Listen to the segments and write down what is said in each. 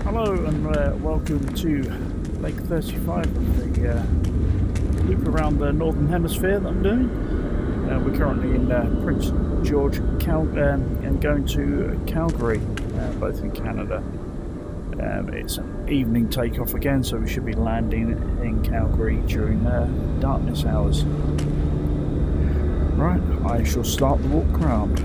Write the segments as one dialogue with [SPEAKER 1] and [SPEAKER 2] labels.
[SPEAKER 1] Hello and welcome to Lake 35 of the loop around the Northern Hemisphere that I'm doing. We're currently in Prince George and going to Calgary, both in Canada. It's an evening takeoff again, so we should be landing in Calgary during darkness hours. Right, I shall start the walk around.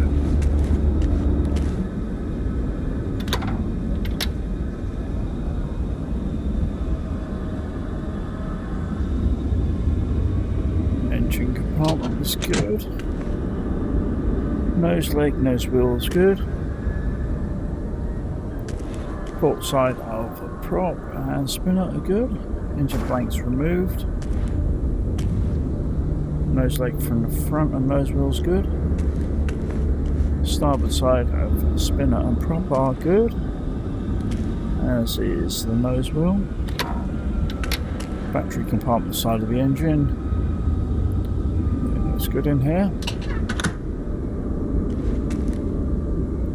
[SPEAKER 1] Engine compartment is good. Nose leg, nose wheel is good. Port side of the prop and spinner are good. Engine blanks removed. Nose leg from the front and nose wheel is good. Starboard side of the spinner and prop are good, as is the nose wheel. Battery compartment side of the engine. Looks good in here.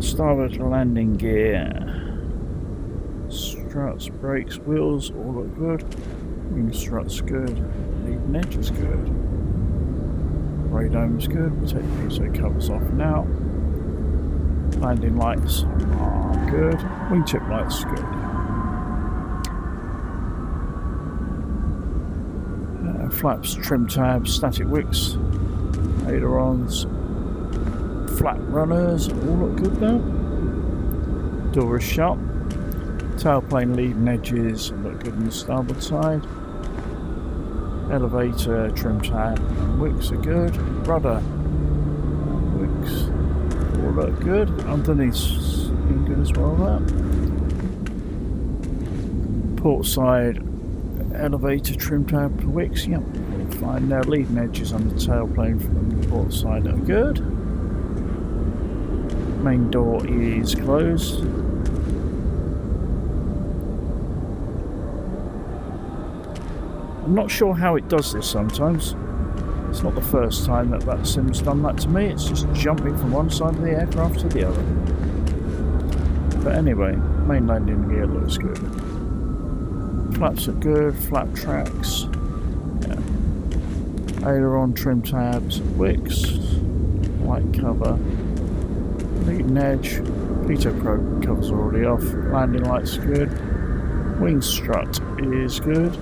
[SPEAKER 1] Starboard landing gear. Struts, brakes, wheels all look good. Wing struts good. Leading edge is good. Radome is good. We'll take these covers off now. Landing lights are good. Wingtip lights good. Flaps, trim tabs, static wicks, ailerons, flat runners all look good now. Door is shut. Tailplane leading edges look good on the starboard side. Elevator, trim tab and wicks are good. Rudder wicks all look good. Underneath's been good as well there. Port side elevator, trim tab, wicks, yep, fine. Now leading edges on the tailplane from the port side are good. Main door is closed. I'm not sure how it does this sometimes. It's not the first time that sim's done that to me. It's just jumping from one side of the aircraft to the other. But anyway, main landing gear looks good. Flaps are good, flap tracks. Yeah. Aileron, trim tabs, wicks, light cover, leading edge. Pitot probe cover's already off. Landing lights good. Wing strut is good.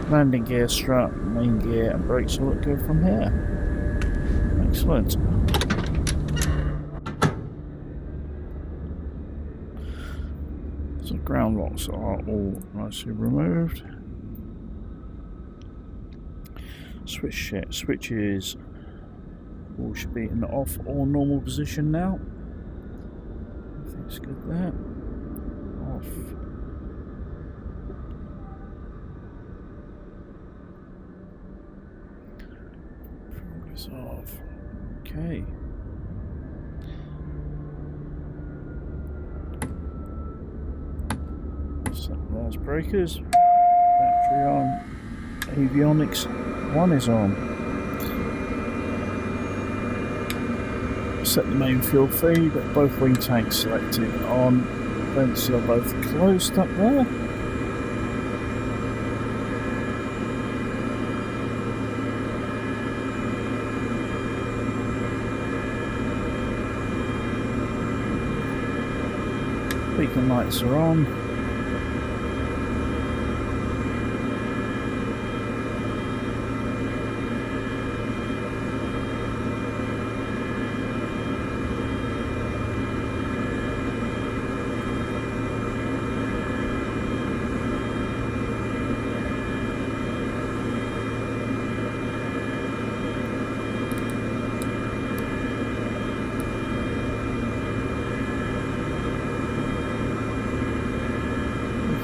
[SPEAKER 1] Landing gear, strut, main gear and brakes will look good from here. Excellent. So ground locks are all nicely removed. Switches all should be in the off or normal position now. Everything's good there. Off. Off. Okay. Set those breakers. Battery on. Avionics 1 is on. Set the main fuel feed. Both wing tanks selected on. Vents are both closed up there. Beacon lights are on.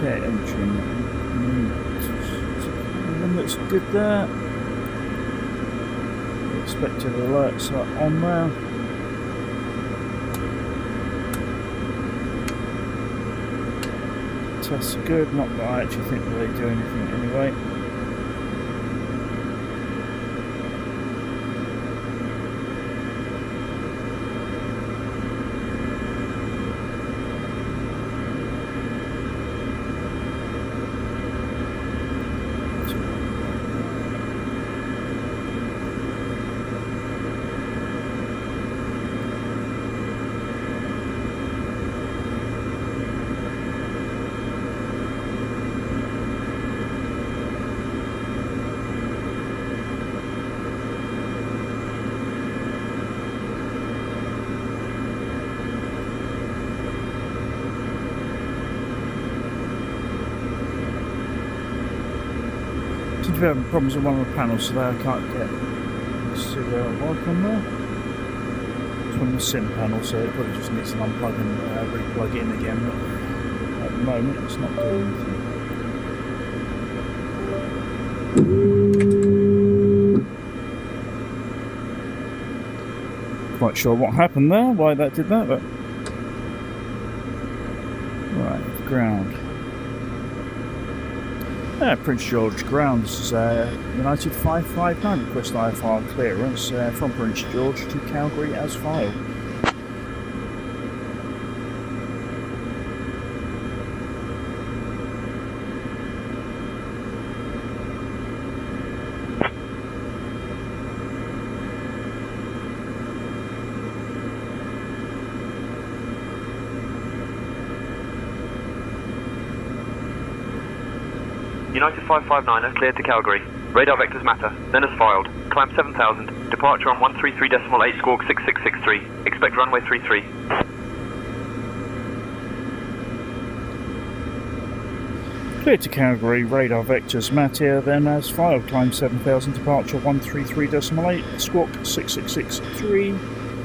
[SPEAKER 1] Okay, engine looks good there. The expected alerts are on there. Tests are good, not that I actually think that they do anything anyway. to be having problems with one of the panels today. I can't get. Let's see where it was on there. It's from the sim panel, so it probably just needs to unplug and re-plug in again. But at the moment, it's not doing anything. Quite sure what happened there, why that did that, but right, ground. Prince George ground. This is United 559 request IFR clearance from Prince George to Calgary as filed.
[SPEAKER 2] United 559 has cleared to Calgary. Radar vectors matter. Then as filed. Climb 7000. Departure on 133.8 squawk 6663. Expect runway 33.
[SPEAKER 1] Cleared to Calgary. Radar vectors matter. Then as filed. Climb 7000. Departure 133.8 squawk 6663.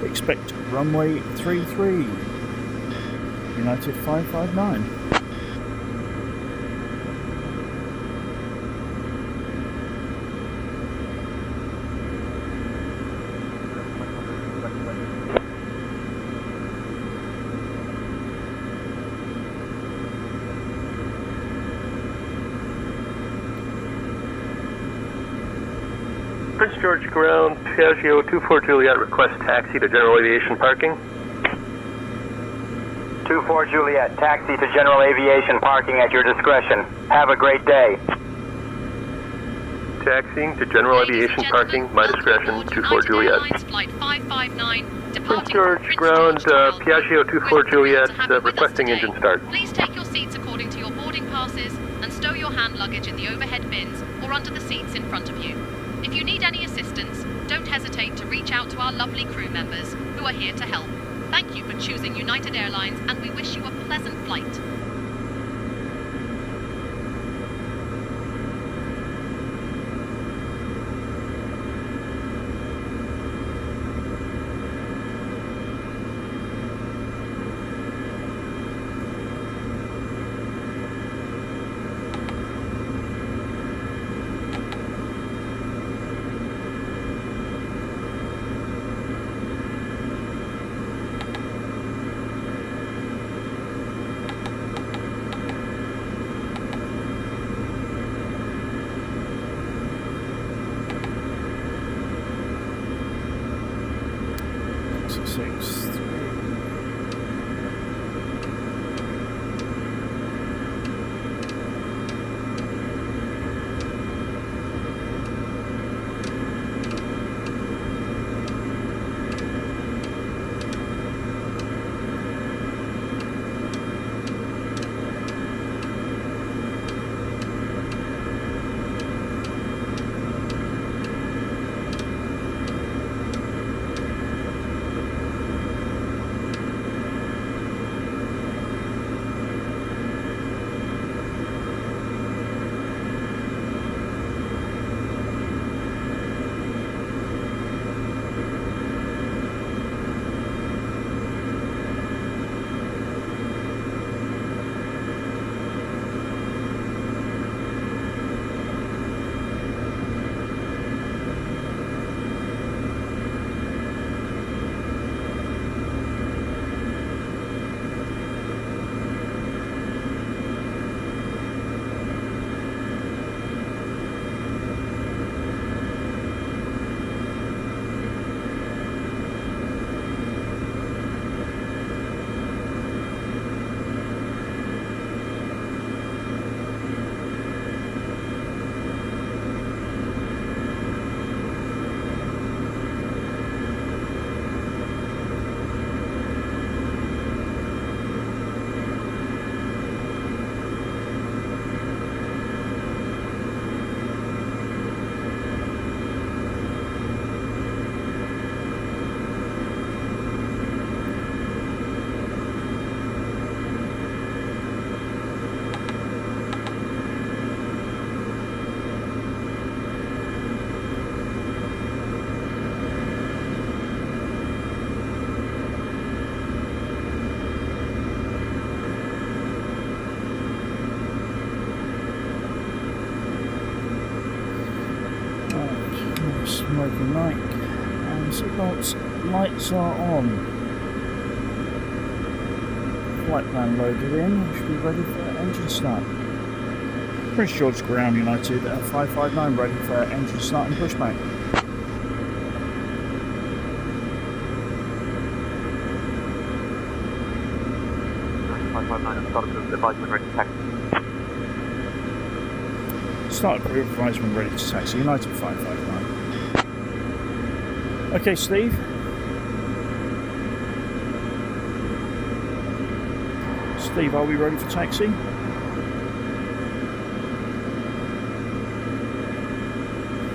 [SPEAKER 1] Expect runway 33. United 559.
[SPEAKER 2] Prince George ground, Piaggio 24 Juliet request taxi to general aviation parking.
[SPEAKER 3] 24 Juliet, taxi to general aviation parking at your discretion. Have a great day.
[SPEAKER 2] Taxiing to general aviation parking, my discretion, 24 Juliet.
[SPEAKER 4] Flight 559,
[SPEAKER 2] Prince George ground, Piaggio 24 Juliet, requesting engine start.
[SPEAKER 4] Please take your seats according to your boarding passes and stow your hand luggage in the overhead bins or under the seats in front of you. If you need any assistance, don't hesitate to reach out to our lovely crew members who are here to help. Thank you for choosing United Airlines, and we wish you a pleasant flight.
[SPEAKER 1] night. And seatbelts, lights are on. Flight plan loaded in. We should be ready for engine start. Prince George Ground United at 559 ready for engine start and pushback. Start approved, advisement ready to taxi. United 559. Okay, Steve. Steve, are we ready for taxi?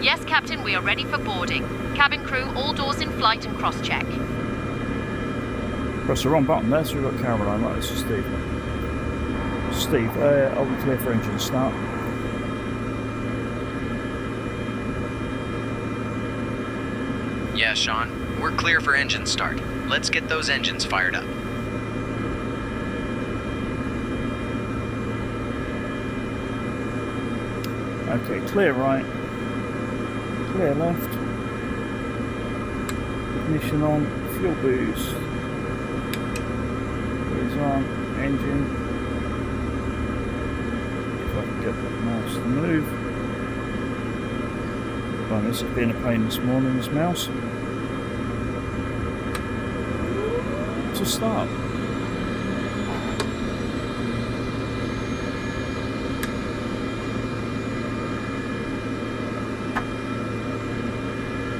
[SPEAKER 4] Yes, Captain, we are ready for boarding. Cabin crew, all doors in flight and cross-check.
[SPEAKER 1] Press the wrong button there, so we've got Caroline. Right, this is Steve. Steve, are we clear for engine start?
[SPEAKER 5] Yeah, Sean. We're clear for engine start. Let's get those engines fired up.
[SPEAKER 1] Okay, clear right. Clear left. Ignition on. Fuel boost. Is on. Engine. If I can get that mouse to move. Well, this has been a pain this morning, this mouse. To start.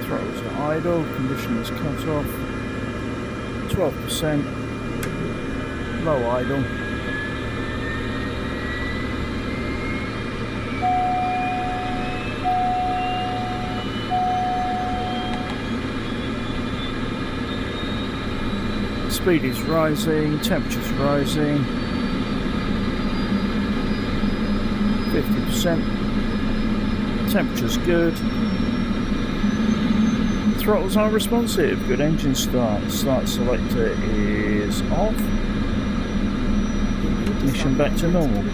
[SPEAKER 1] Throttles to idle, condition is cut off. 12%. Low idle. Speed is rising, temperature's rising. 50%. Temperature's good. Throttles are responsive. Good engine start. Start selector is off. Ignition back to normal.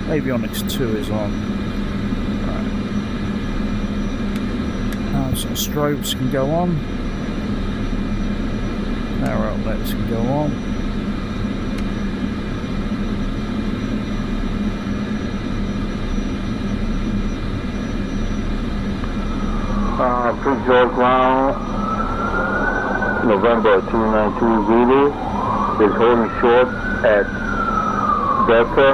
[SPEAKER 1] Avionics 2 is on. So strobes can go on. Power outlets can go on.
[SPEAKER 3] Prince George Ground, November 292 Zulu is holding short at Delta,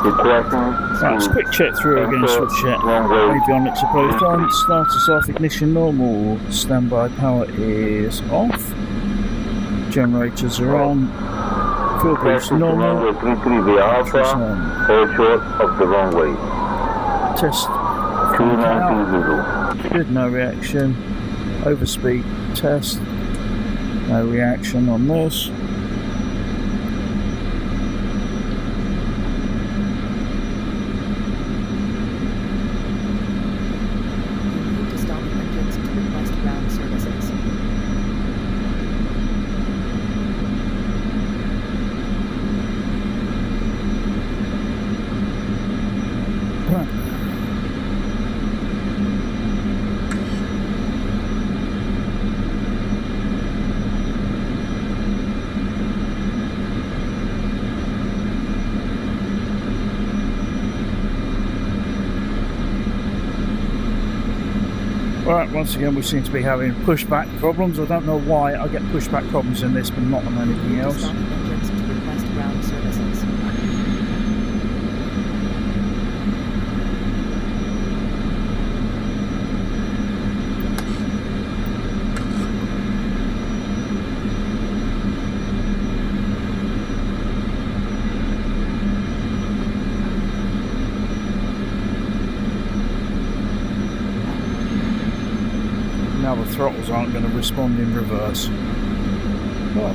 [SPEAKER 3] requesting.
[SPEAKER 1] Right, let's quick check through again, switch it. Avionics are both on. Starters off, ignition normal. Standby power is off. Generators are on. Fuel boost normal.
[SPEAKER 3] 33 the Alpha, hold short of the runway.
[SPEAKER 1] Test.
[SPEAKER 3] 292 Zulu.
[SPEAKER 1] Good, no reaction. Overspeed test. No reaction on this. Right, once again we seem to be having pushback problems. I don't know why I get pushback problems in this but not on anything else. Now the throttles aren't going to respond in reverse. Well,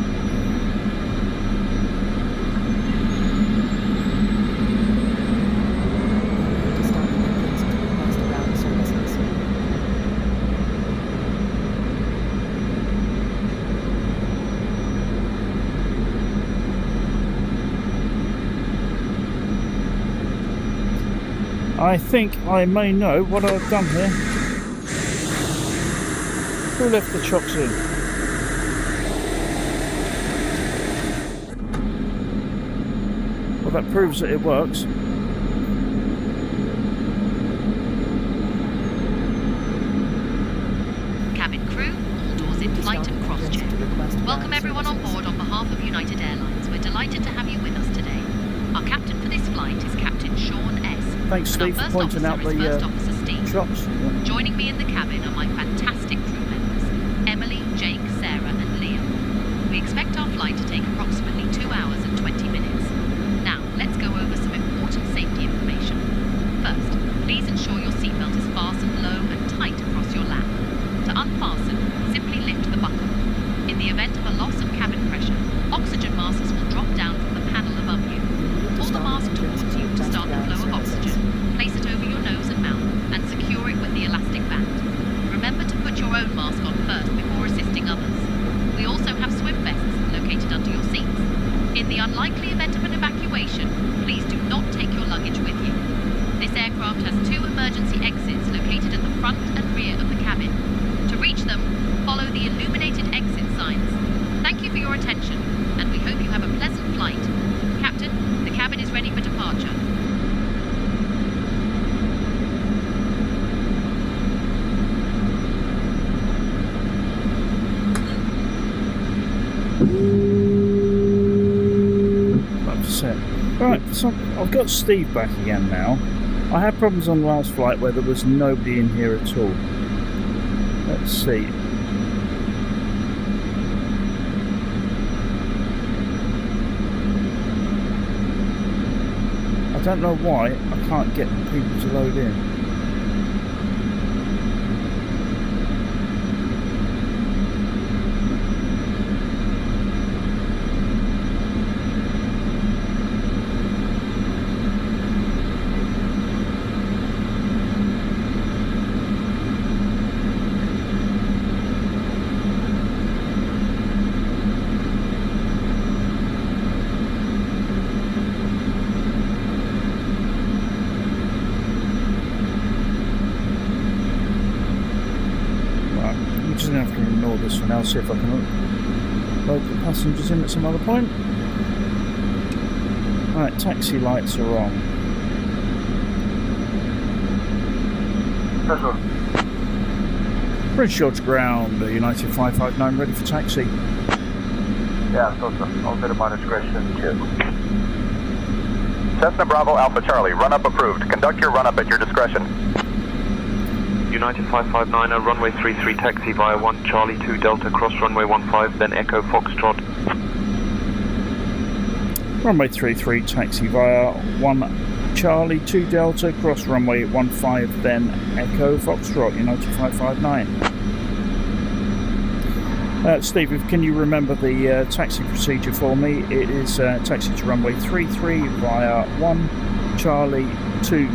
[SPEAKER 1] I think I may know what I've done here. Who left the chocks in? Well, that proves that it works.
[SPEAKER 4] Cabin crew, all doors in flight and cross-check. Welcome everyone on board on behalf of United Airlines. We're delighted to have you with us today. Our captain for this flight is Captain Sean S.
[SPEAKER 1] Thanks,
[SPEAKER 4] and our
[SPEAKER 1] Steve, for
[SPEAKER 4] first
[SPEAKER 1] pointing out
[SPEAKER 4] officer is First
[SPEAKER 1] the
[SPEAKER 4] Officer Steve.
[SPEAKER 1] chocks. Yeah.
[SPEAKER 4] Joining me in the cabin are my fantastic crew members, Emily, Jake, Sarah and Liam. We expect our flight to take approximately 2 hours and 20 minutes. Now, let's go over some important safety information. First, please ensure your seatbelt is fastened low and tight across your lap. To unfasten, simply lift the buckle. In the event of a loss of cabin pressure, oxygen masks will drop down from the panel above you. Pull the mask towards you to start the flow of oxygen. Place it over your nose and mouth and secure it with the elastic band. Remember to put your own mask on first before assisting others. We also have swim vests located under your seats. In the unlikely event of an evacuation, please do not take your luggage with you. This aircraft has 2 emergency exits located at the front and rear of the cabin. To reach them, follow the illuminated exit signs. Thank you for your attention, and we hope you have a pleasant flight. Captain, the cabin is ready for departure.
[SPEAKER 1] That's it. Right, so I've got Steve back again now. I had problems on the last flight where there was nobody in here at all. Let's see. I don't know why I can't get people to load in. I'm just going to have to ignore this for now, see if I can load the passengers in at some other point. Right, taxi lights are on. Bridge George ground, United 559 ready for taxi.
[SPEAKER 3] Yeah, so I'll bit of my discretion. Cheers. Cessna Bravo Alpha Charlie, run-up approved. Conduct your run-up at your discretion.
[SPEAKER 2] United 559, runway 33, taxi via 1 Charlie 2 Delta, cross runway 15, then Echo Foxtrot.
[SPEAKER 1] Runway 33, taxi via 1 Charlie 2 Delta, cross runway 15, then Echo Foxtrot, United 559. Steve, can you remember the taxi procedure for me? It is taxi to runway 33 via 1 Charlie 2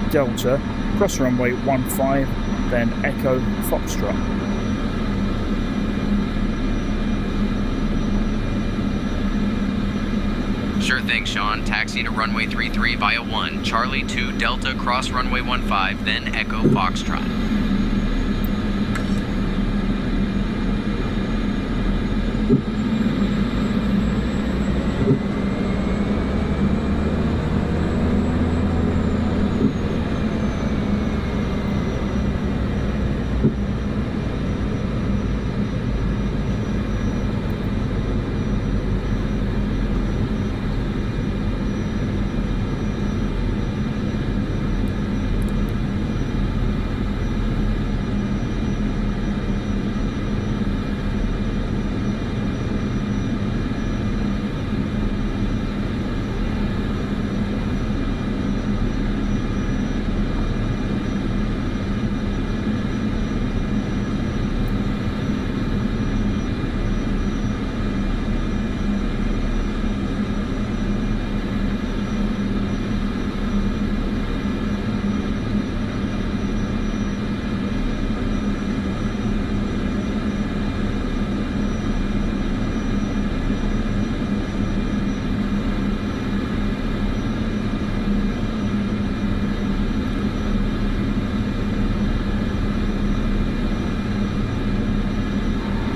[SPEAKER 1] Delta, cross runway 15, then Echo Foxtrot.
[SPEAKER 5] Sure thing, Sean. Taxi to runway 33 via 1 Charlie 2 Delta, cross runway 15, then Echo Foxtrot.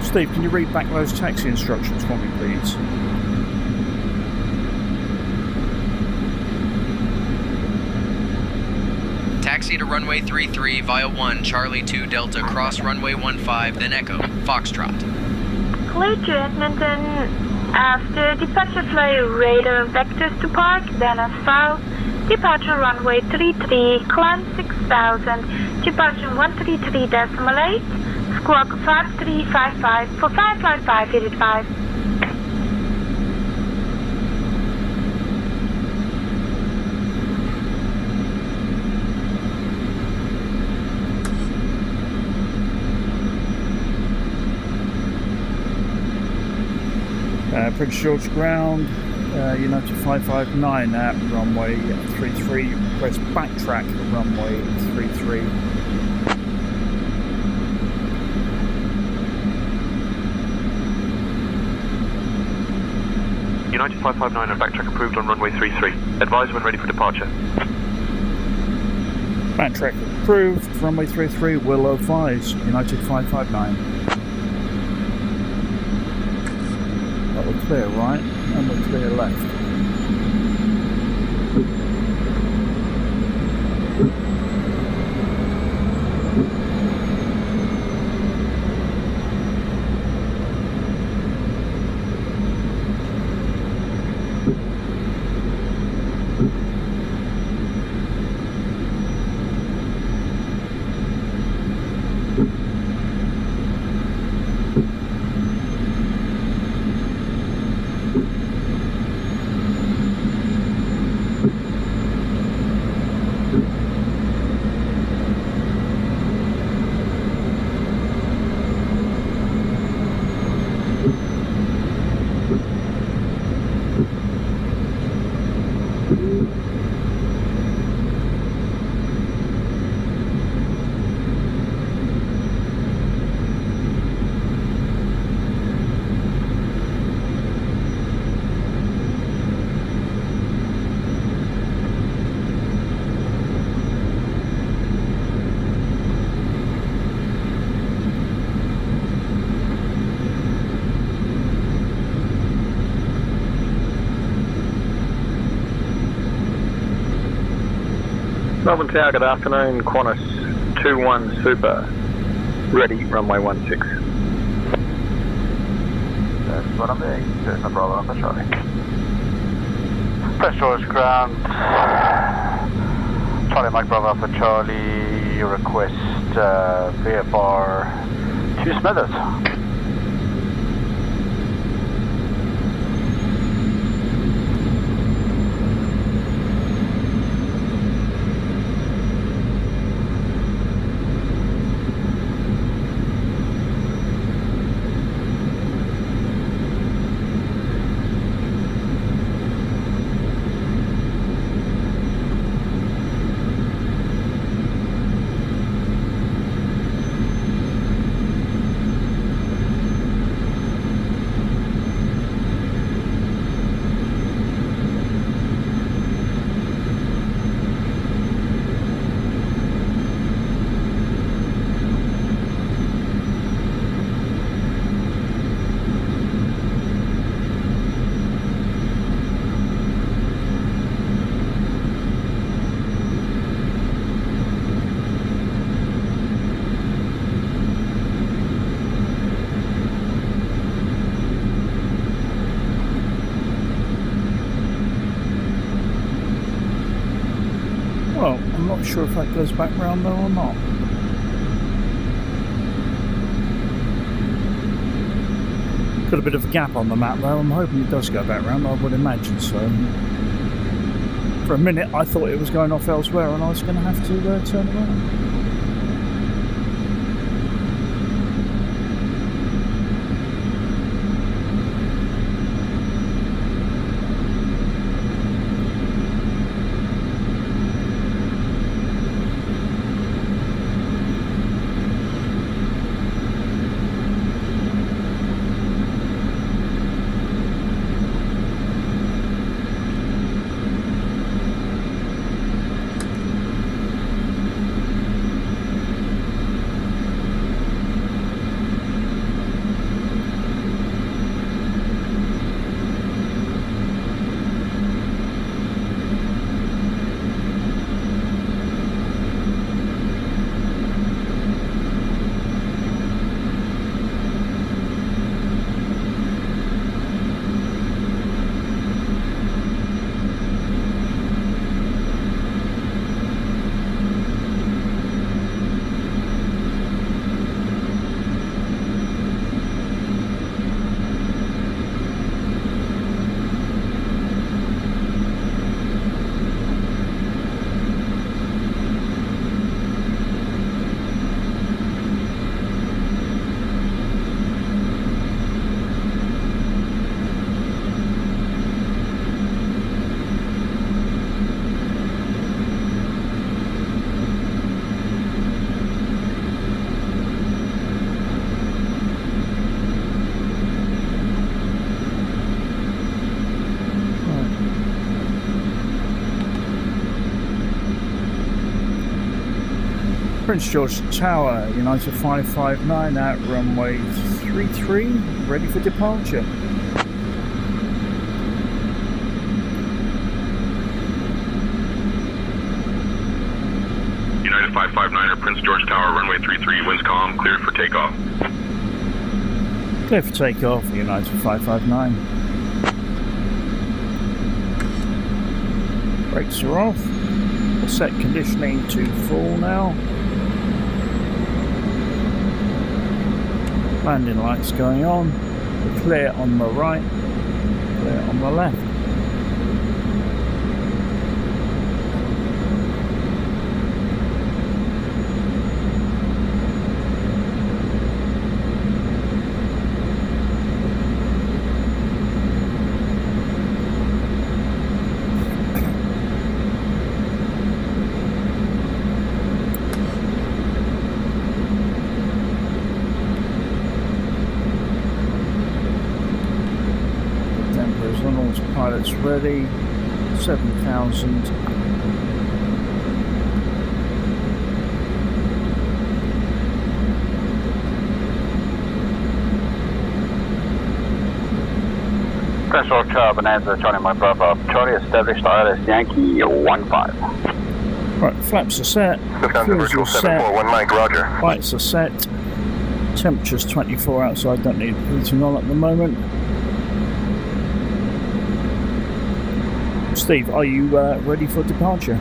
[SPEAKER 1] Steve, can you read back those taxi instructions for me, please?
[SPEAKER 5] Taxi to runway 33 via 1, Charlie 2 Delta, cross runway 15, then Echo, Foxtrot.
[SPEAKER 6] Clear to Edmonton. After departure, fly radar vectors to park, then as filed. Departure runway 33, climb 6000, departure 133.8, squawk 5355 for 5 flight 585.
[SPEAKER 1] Prince George ground, United 559 at runway 33, request backtrack at runway 33.
[SPEAKER 2] United 559 and backtrack approved on runway 33. Advise when ready for departure.
[SPEAKER 1] Backtrack approved, runway 33 will advise, United 559. That will clear right and we'll clear left.
[SPEAKER 3] Melbourne Tower, good afternoon. Qantas 21 Super, ready, runway 16.
[SPEAKER 7] That's what I'm doing. There's no problem for Charlie. Prince George ground. Charlie Mike Bravo for Charlie. Request VFR 2 Smithers.
[SPEAKER 1] Well, I'm not sure if that goes back round though or not. Got a bit of a gap on the map though. I'm hoping it does go back round. I would imagine so. For a minute I thought it was going off elsewhere and I was going to have to turn around. Prince George Tower, United 559 at runway 33, ready for departure.
[SPEAKER 8] United 559 Prince George Tower, runway 33, winds calm, cleared for takeoff.
[SPEAKER 1] Clear for takeoff, United 559. Brakes are off. We'll set conditioning to full now. Landing lights going on. We're clear on the right, clear on the left. Pilots ready, 7,000.
[SPEAKER 3] Prince George Tower, Bonanza, Charlie Mike Bravo. Charlie established ILS Yankee 15.
[SPEAKER 1] Right, flaps are set, fuels are set,
[SPEAKER 8] Mike, roger.
[SPEAKER 1] lights are set, temperature's 24 outside, don't need heating on at the moment. Steve, are you ready for departure?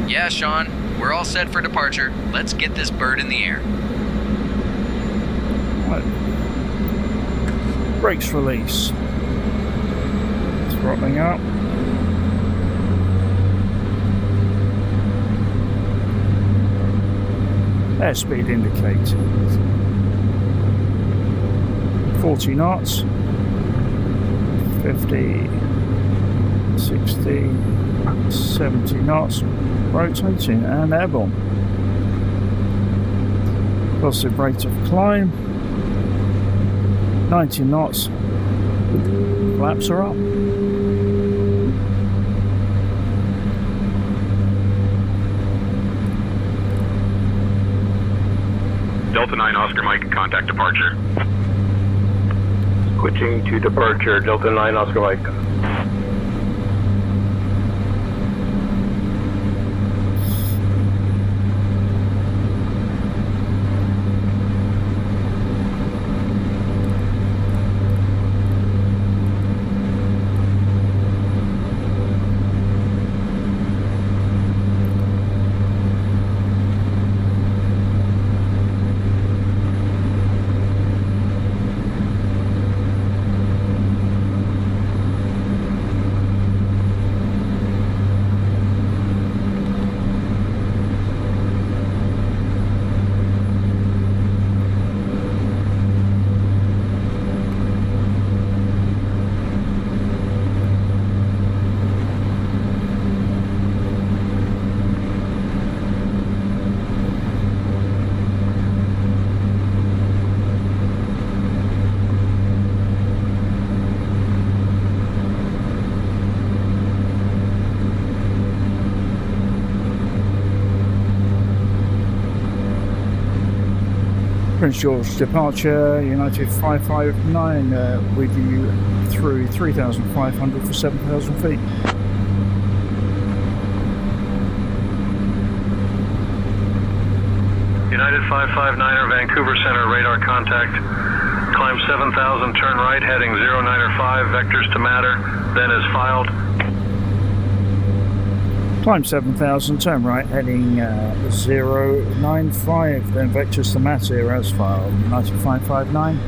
[SPEAKER 5] Yeah, Sean, we're all set for departure. Let's get this bird in the air.
[SPEAKER 1] Right. Brakes release. Throttling up. Airspeed indicated. 40 knots, 50, 60, 70 knots, rotating and airborne. Positive rate of climb, 90 knots, flaps are up.
[SPEAKER 8] Delta 9 Oscar Mike, contact departure.
[SPEAKER 3] Switching to departure, Delta 9 Oscar Mike.
[SPEAKER 1] Prince George departure, United 559 with you through 3,500 for 7,000 feet.
[SPEAKER 9] United 559er, Vancouver Center, radar contact. Climb 7,000, turn right, heading 095, vectors to matter, then is filed.
[SPEAKER 1] Climb 7,000, turn right, heading 095, then vectors to matter as filed. United 559.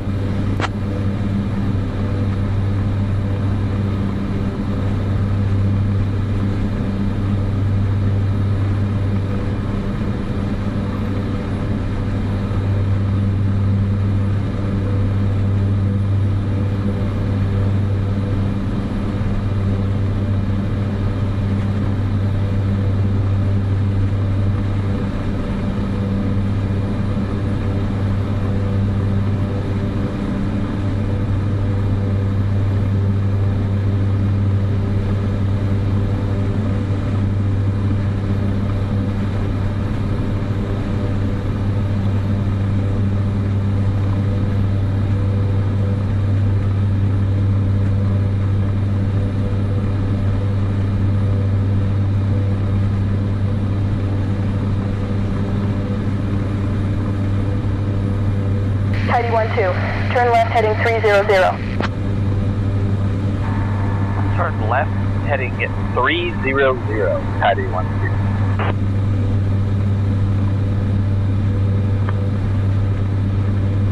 [SPEAKER 6] 812. Turn left heading 300.
[SPEAKER 3] Turn left, heading 300, Patty 12.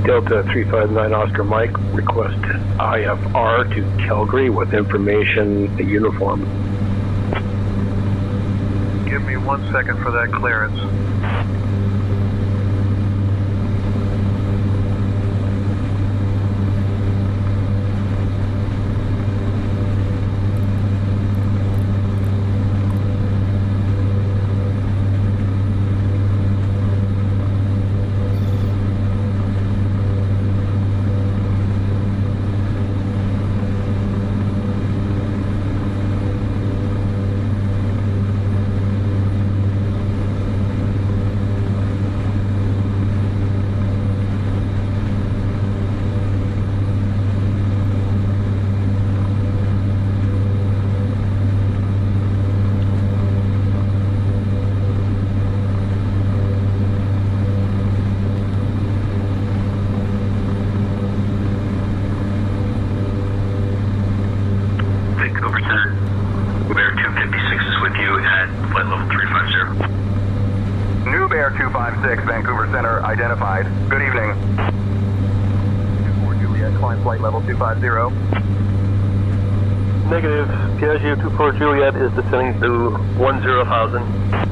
[SPEAKER 10] Delta 359 Oscar Mike, request IFR to Calgary with information uniform.
[SPEAKER 9] Give me 1 second for that clearance.
[SPEAKER 11] Vancouver Center identified. Good evening. 24 Juliet, climb flight level 250.
[SPEAKER 3] Negative. Piaggio 24 Juliet is descending to 10,000.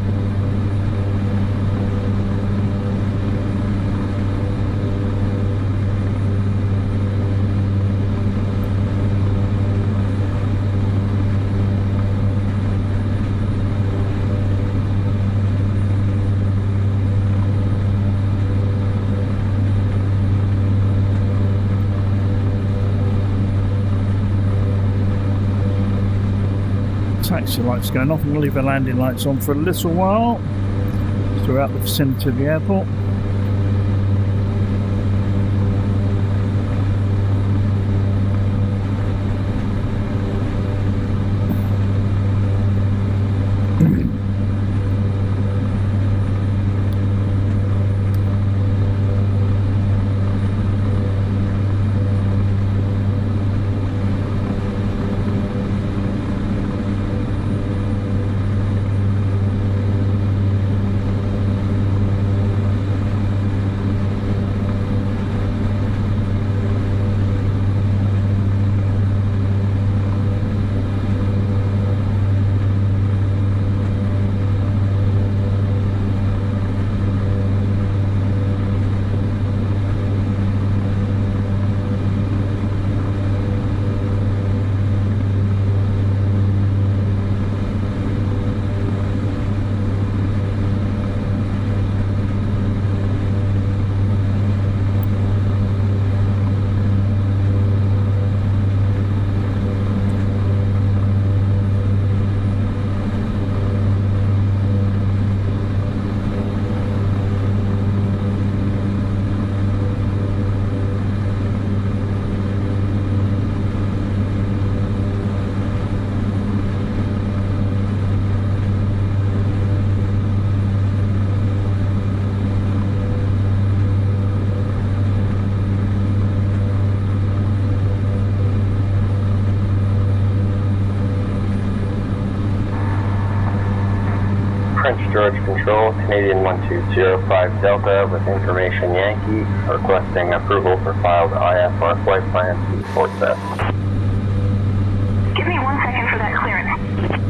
[SPEAKER 1] Taxi lights going off. I'm going to leave the landing lights on for a little while throughout the vicinity of the airport.
[SPEAKER 3] George Control, Canadian 1205 Delta with information Yankee, requesting approval for filed IFR flight plan to Fort Seth.
[SPEAKER 6] Give me 1 second for that clearance.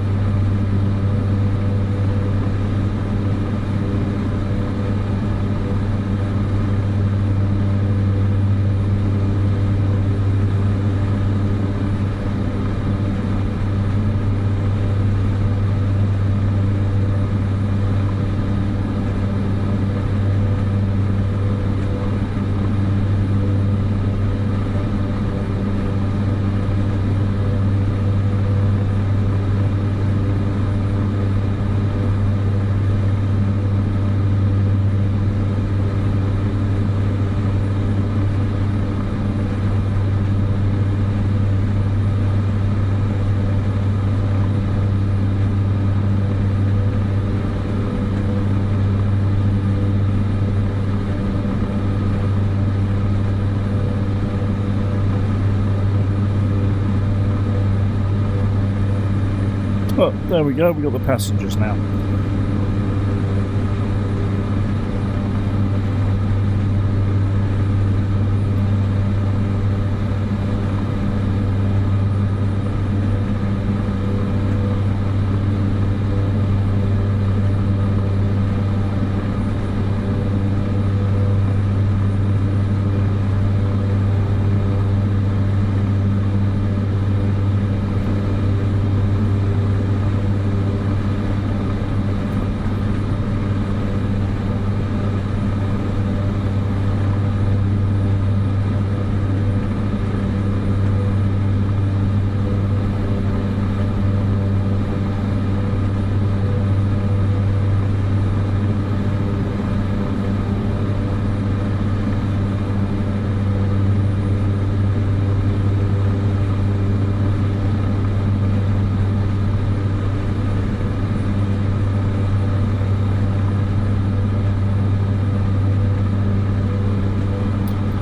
[SPEAKER 1] Oh, there we go, we got the passengers now.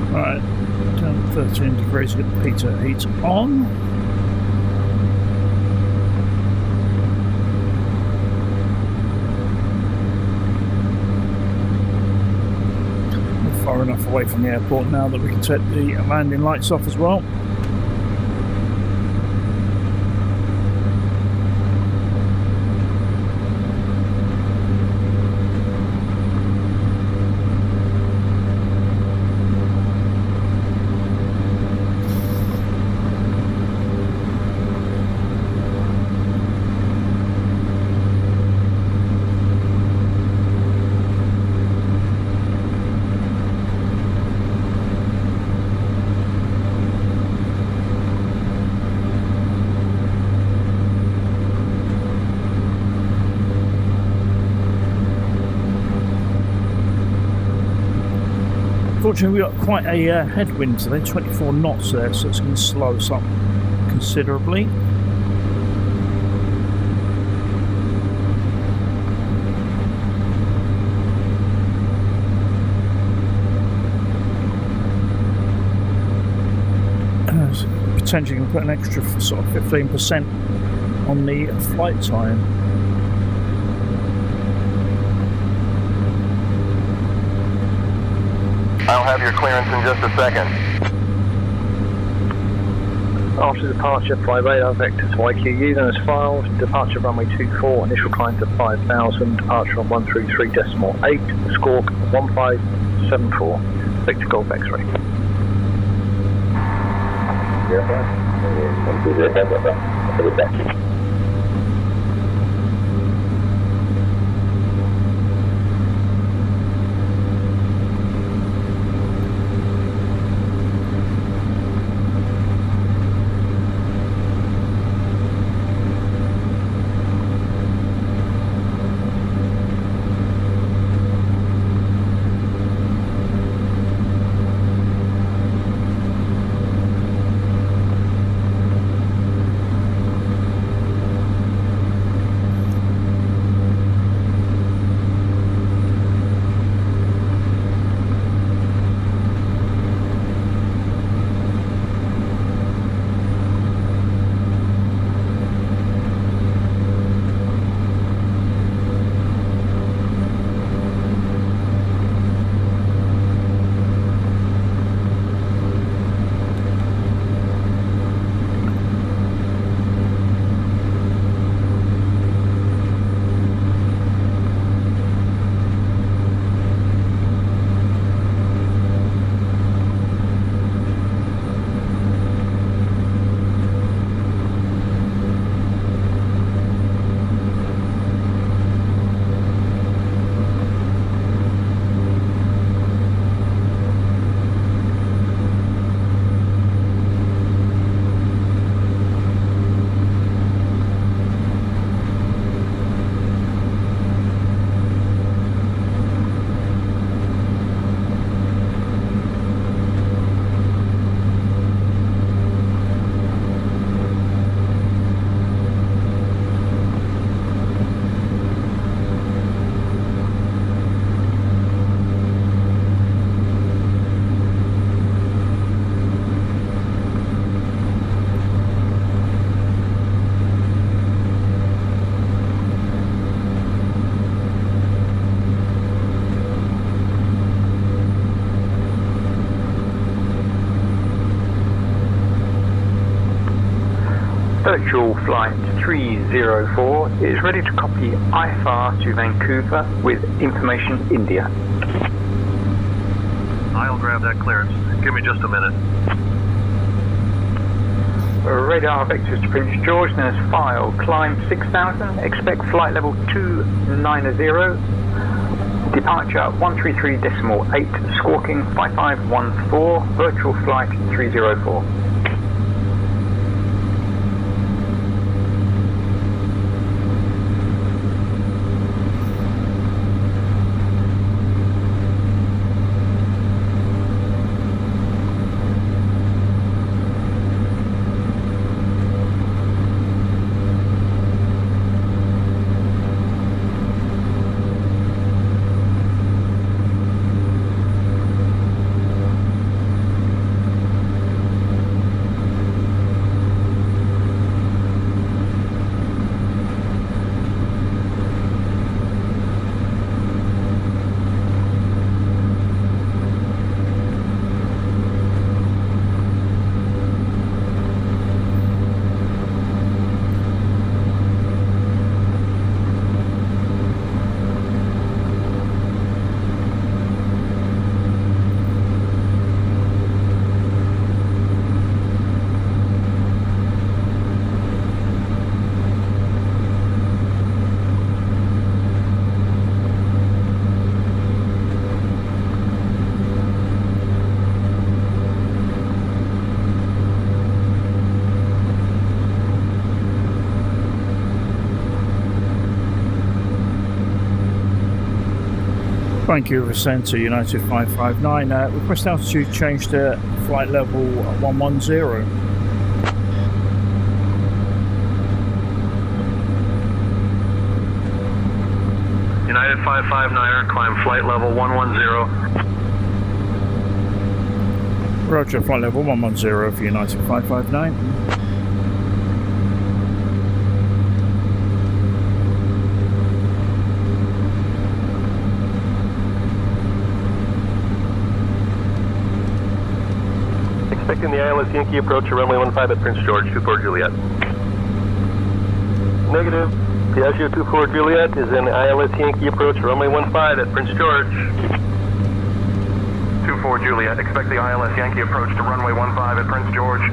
[SPEAKER 1] Right, down 13 degrees, get the Peter heat on. We're far enough away from the airport now that we can take the landing lights off as well. Unfortunately, we've got quite a headwind today, 24 knots there, so it's going to slow us up considerably. Potentially going to put an extra sort of 15% on the flight time.
[SPEAKER 11] I'll have your clearance in just a second.
[SPEAKER 7] After departure, fly radar vectors YQU, then as filed. Departure runway 24, initial climb to 5,000, departure on 133.8, squawk 1574, Victor Golf X-ray. Virtual Flight 304 is ready to copy IFR to Vancouver with information India.
[SPEAKER 9] I'll grab that clearance. Give me just a minute.
[SPEAKER 7] Radar vectors to Prince George, then as file, climb 6,000, expect flight level 290, departure 133.8, squawking 5514, virtual flight 304.
[SPEAKER 1] Thank you, Center United 559. Request altitude change to flight level 110.
[SPEAKER 9] United 559er, climb flight level 110.
[SPEAKER 1] Roger, flight level 110 for United 559.
[SPEAKER 11] Expecting the ILS Yankee approach to runway 15 at Prince George, 24 Juliet. Negative. Piaggio 24 Juliet is in ILS Yankee approach runway 15 at Prince George.
[SPEAKER 9] 24 Juliet, expect the ILS Yankee approach to runway 15 at Prince George.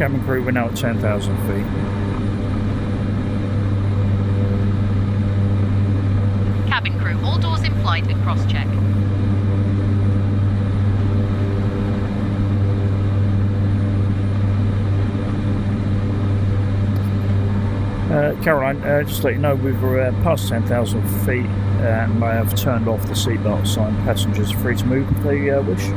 [SPEAKER 1] Cabin crew, we're now at 10,000 feet.
[SPEAKER 4] Cabin crew, all doors in flight and cross-check.
[SPEAKER 1] Caroline, just to let you know, we've past 10,000 feet and I have turned off the seatbelt sign. Passengers are free to move if they wish.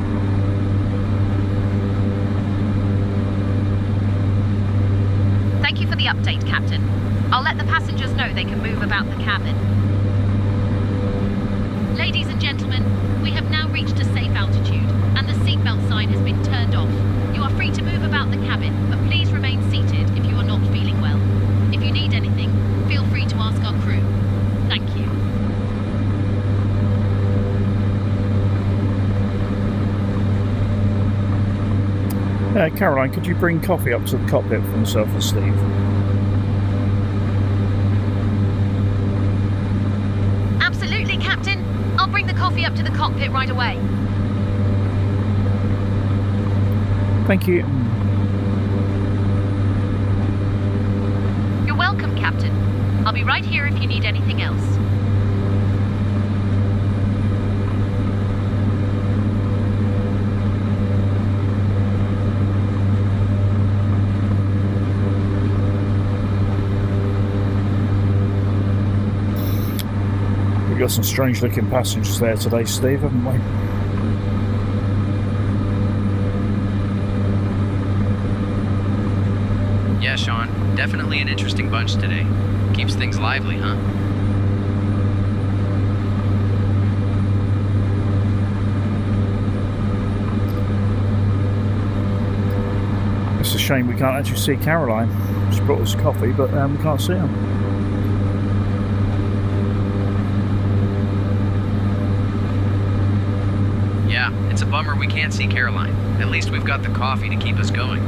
[SPEAKER 4] Thank you for the update, Captain. I'll let the passengers know they can move about the cabin. Ladies and gentlemen, we have now reached a safe altitude and the seatbelt sign has been turned off. You are free to move about the cabin, but please remain seated if you are not feeling well. If you need anything, feel free to ask our crew. Thank you.
[SPEAKER 1] Caroline, could you bring coffee up to the cockpit for myself and Steve?
[SPEAKER 4] Absolutely, Captain. I'll bring the coffee up to the cockpit right away.
[SPEAKER 1] Thank you.
[SPEAKER 4] You're welcome, Captain. I'll be right here if you need anything else.
[SPEAKER 1] We've got some strange looking passengers there today, Steve, haven't we?
[SPEAKER 5] Yeah, Sean. Definitely an interesting bunch today. Keeps things lively, huh?
[SPEAKER 1] It's a shame we can't actually see Caroline. She brought us coffee, but we can't see her.
[SPEAKER 5] Yeah, it's a bummer we can't see Caroline. At least we've got the coffee to keep us going.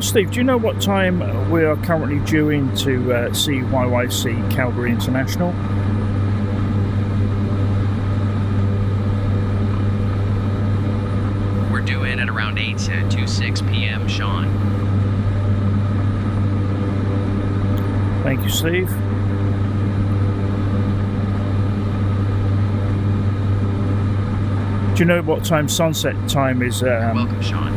[SPEAKER 1] Steve, do you know what time we are currently due in to CYYC Calgary International?
[SPEAKER 5] We're due in at around 8:26 p.m., Sean.
[SPEAKER 1] Thank you, Steve. Do you know what time sunset time is?
[SPEAKER 5] You're welcome, Sean.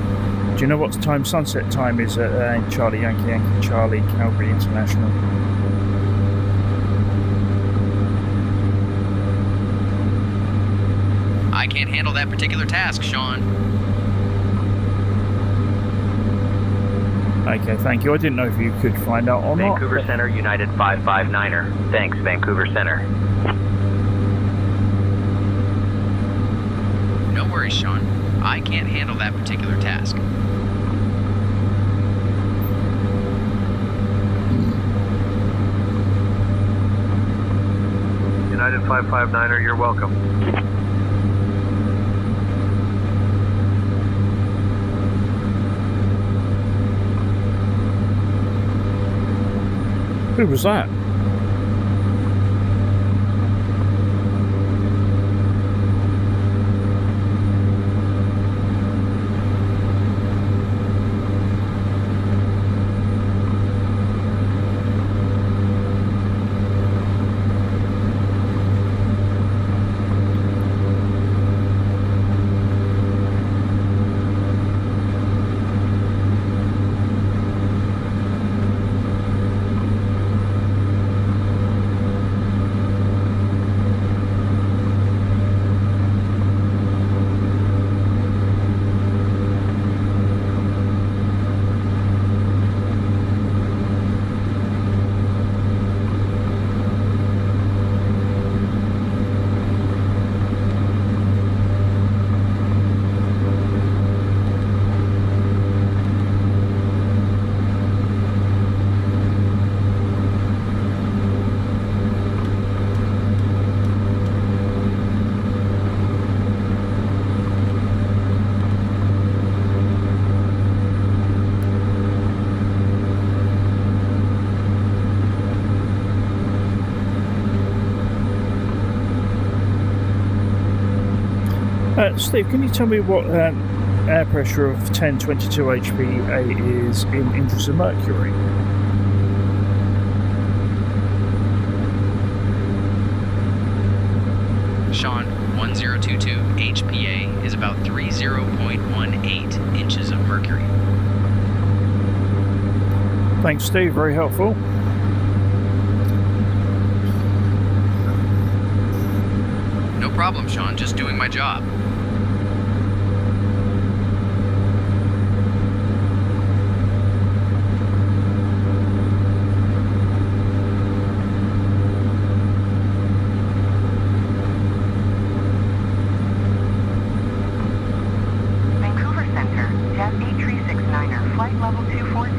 [SPEAKER 1] Do you know what time sunset time is at Charlie Yankee Yankee Charlie Calgary International?
[SPEAKER 5] I can't handle that particular task, Sean.
[SPEAKER 1] Okay, thank you. I didn't know if you could find out or not.
[SPEAKER 12] Vancouver Center, United 559er. Thanks, Vancouver Center.
[SPEAKER 5] No worries, Sean. I can't handle that particular task.
[SPEAKER 9] United 559er, you're welcome.
[SPEAKER 1] Who was that? Steve, can you tell me what air pressure of 1022 HPA is in inches of mercury?
[SPEAKER 5] Sean, 1022 HPA is about 30.18 inches of mercury.
[SPEAKER 1] Thanks, Steve. Very helpful.
[SPEAKER 5] No problem, Sean. Just doing my job.
[SPEAKER 13] Vancouver Center, Jazz 8369er, flight level 240.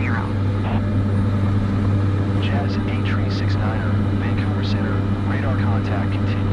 [SPEAKER 14] Jazz 8369er, Vancouver Center, radar contact continue.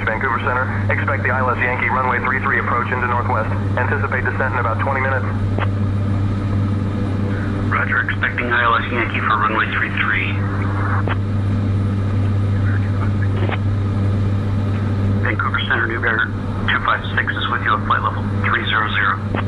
[SPEAKER 9] Vancouver Center. Expect the ILS Yankee runway 33 approach into northwest. Anticipate descent in about 20 minutes.
[SPEAKER 15] Roger, expecting ILS Yankee for runway 33. Vancouver Center, New Bear 256 is with you at flight level 300.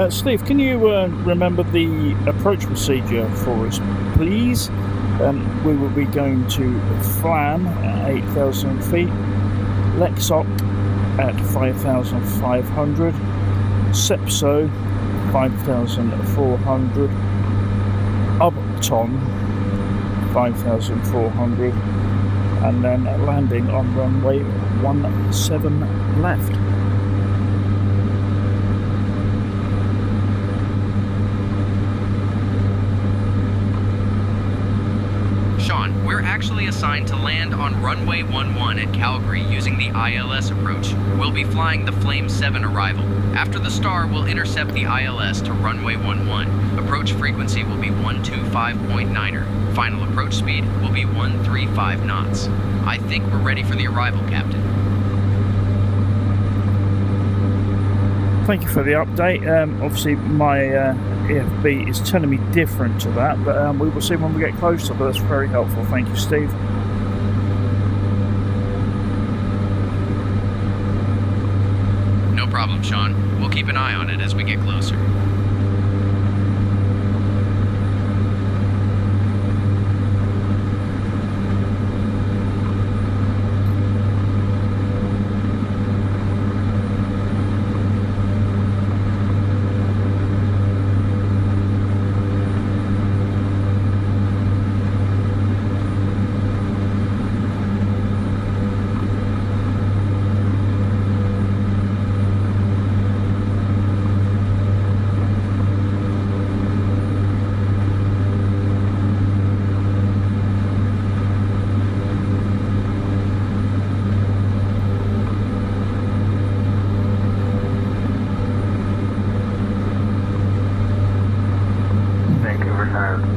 [SPEAKER 1] Steve, can you remember the approach procedure for us, please? We will be going to Flam at 8,000 feet, Lexoc at 5,500, Sepso 5,400, Upton 5,400, and then landing on runway 17 left.
[SPEAKER 5] Sean, we're actually assigned to land on runway 11 at Calgary using the ILS approach. We'll be flying the Flame 7 arrival. After the star, we'll intercept the ILS to runway 11. Approach frequency will be 125.9er. Final approach speed will be 135 knots. I think we're ready for the arrival, Captain.
[SPEAKER 1] Thank you for the update. Obviously, my EFB is telling me different to that, but we will see when we get closer. But that's very helpful. Thank you, Steve.
[SPEAKER 5] No problem, Sean. We'll keep an eye on it as we get closer.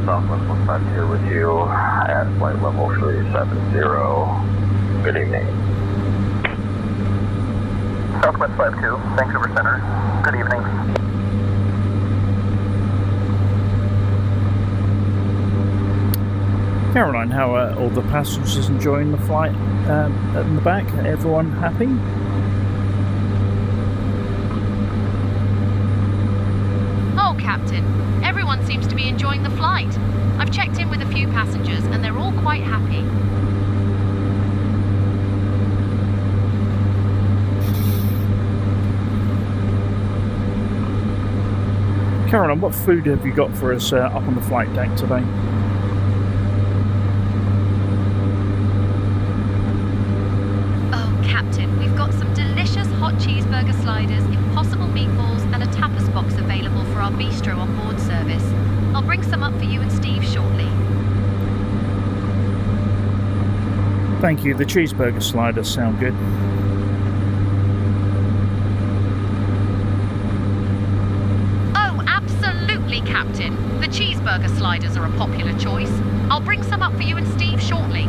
[SPEAKER 3] Southwest 152 with you at flight level 370. Good evening.
[SPEAKER 11] Southwest 52, Vancouver Center. Good evening.
[SPEAKER 1] Caroline, how are all the passengers enjoying the flight in the back? Everyone happy?
[SPEAKER 4] Oh, Captain. Everyone seems to be enjoying the flight. I've checked in with a few passengers and they're all quite happy.
[SPEAKER 1] Caroline, what food have you got for us up on the flight deck today?
[SPEAKER 4] Oh, Captain, we've got some delicious hot cheeseburger sliders, impossible meatballs, and a tapas box available for our bistro on board service. I'll bring some up for you and Steve shortly.
[SPEAKER 1] Thank you. The cheeseburger sliders sound good.
[SPEAKER 4] Oh, absolutely, Captain. The cheeseburger sliders are a popular choice. I'll bring some up for you and Steve shortly.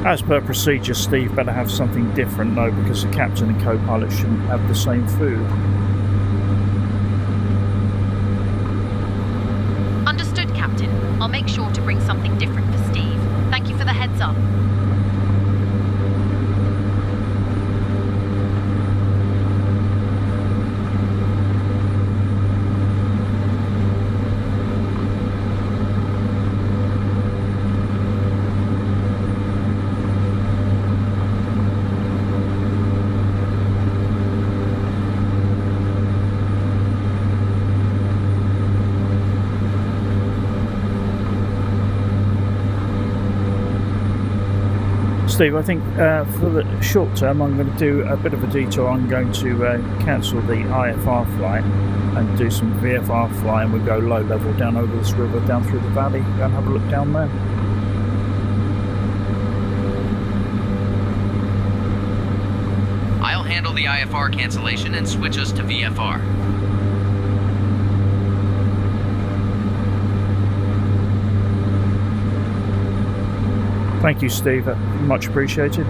[SPEAKER 1] As per procedure, Steve better have something different though, because the captain and co-pilot shouldn't have the same food.
[SPEAKER 4] Understood, Captain. I'll make sure to bring something different for Steve. Thank you for the heads up.
[SPEAKER 1] Steve, I think for the short term I'm going to do a bit of a detour. I'm going to cancel the IFR flight and do some VFR flying. We go low level down over this river, down through the valley, go and have a look down there.
[SPEAKER 5] I'll handle the IFR cancellation and switch us to VFR.
[SPEAKER 1] Thank you, Steve. Much appreciated.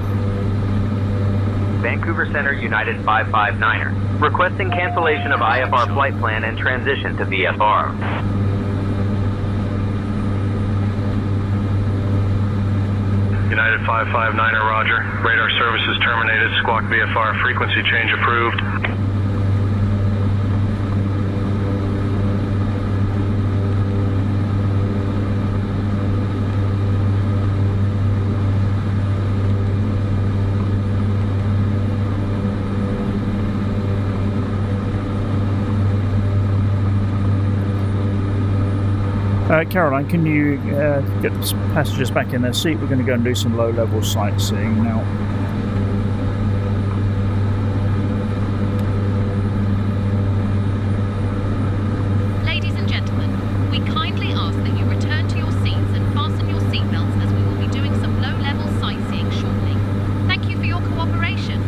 [SPEAKER 12] Vancouver Center United 559er. Requesting cancellation of IFR flight plan and transition to VFR.
[SPEAKER 9] United 559er, roger. Radar services terminated. Squawk VFR. Frequency change approved.
[SPEAKER 1] Caroline, can you get the passengers back in their seat? We're going to go and do some low-level sightseeing now.
[SPEAKER 4] Ladies and gentlemen, we kindly ask that you return to your seats and fasten your seatbelts as we will be doing some low-level sightseeing shortly. Thank you for your cooperation.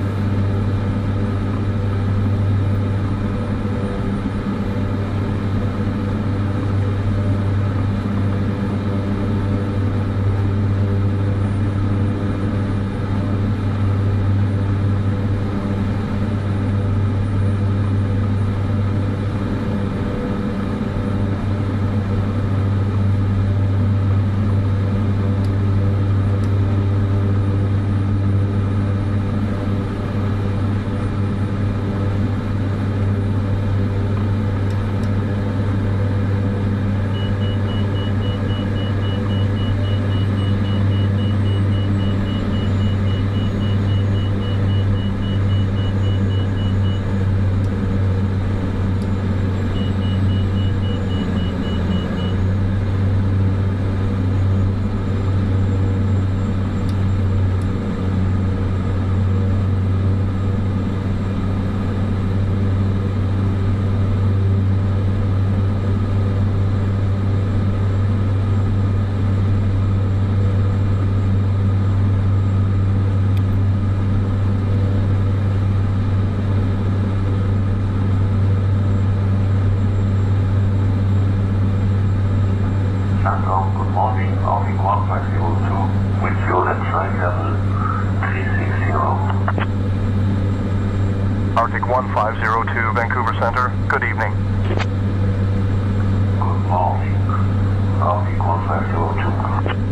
[SPEAKER 15] good morning, Arctic 1502, windshield at flight level 360.
[SPEAKER 11] Arctic 1502, Vancouver Center, good evening.
[SPEAKER 15] Good morning, Arctic 1502.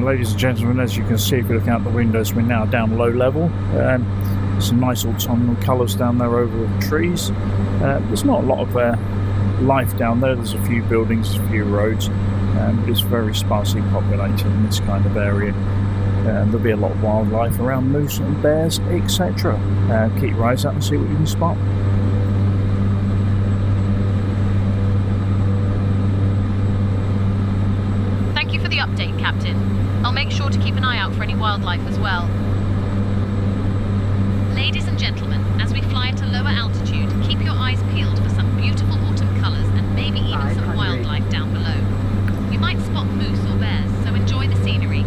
[SPEAKER 1] Ladies and gentlemen, as you can see if you look out the windows, we're now down low level. Some nice autumnal colours down there over the trees. There's not a lot of life down there. There's a few buildings, a few roads, but it's very sparsely populated in this kind of area. There'll be a lot of wildlife around, moose and bears, etc. Keep your eyes out and see what you can spot.
[SPEAKER 4] Thank you for the update, Captain. I'll make sure to keep an eye out for any wildlife as well. Ladies and gentlemen, as we fly at a lower altitude, keep your eyes peeled for some beautiful autumn colours and maybe even some wildlife down below. You might spot moose or bears, so enjoy the scenery.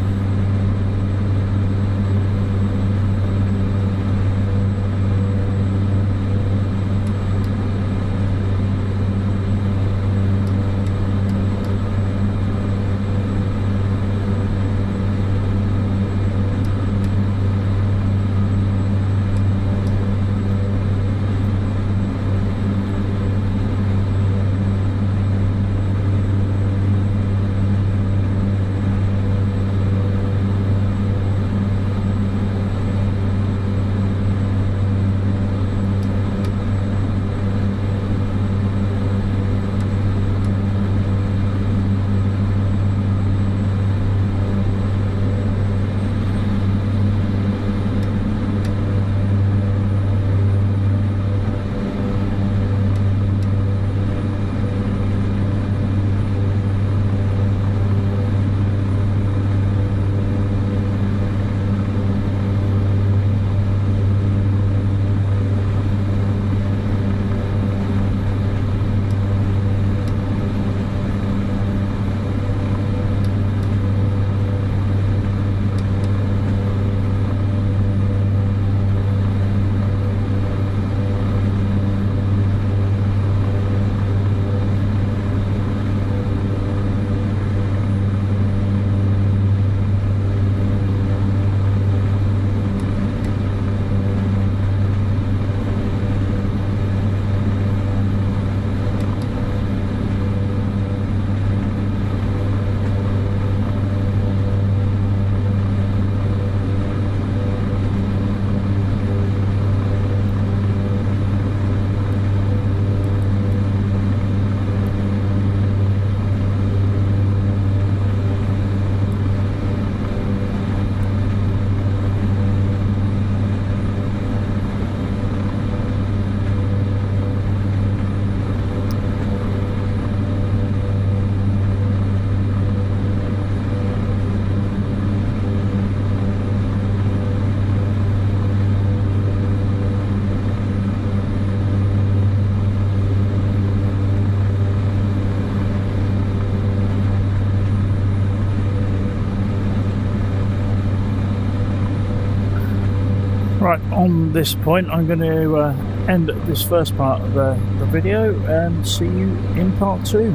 [SPEAKER 1] Right, on this point I'm going to end this first part of the video and see you in part 2.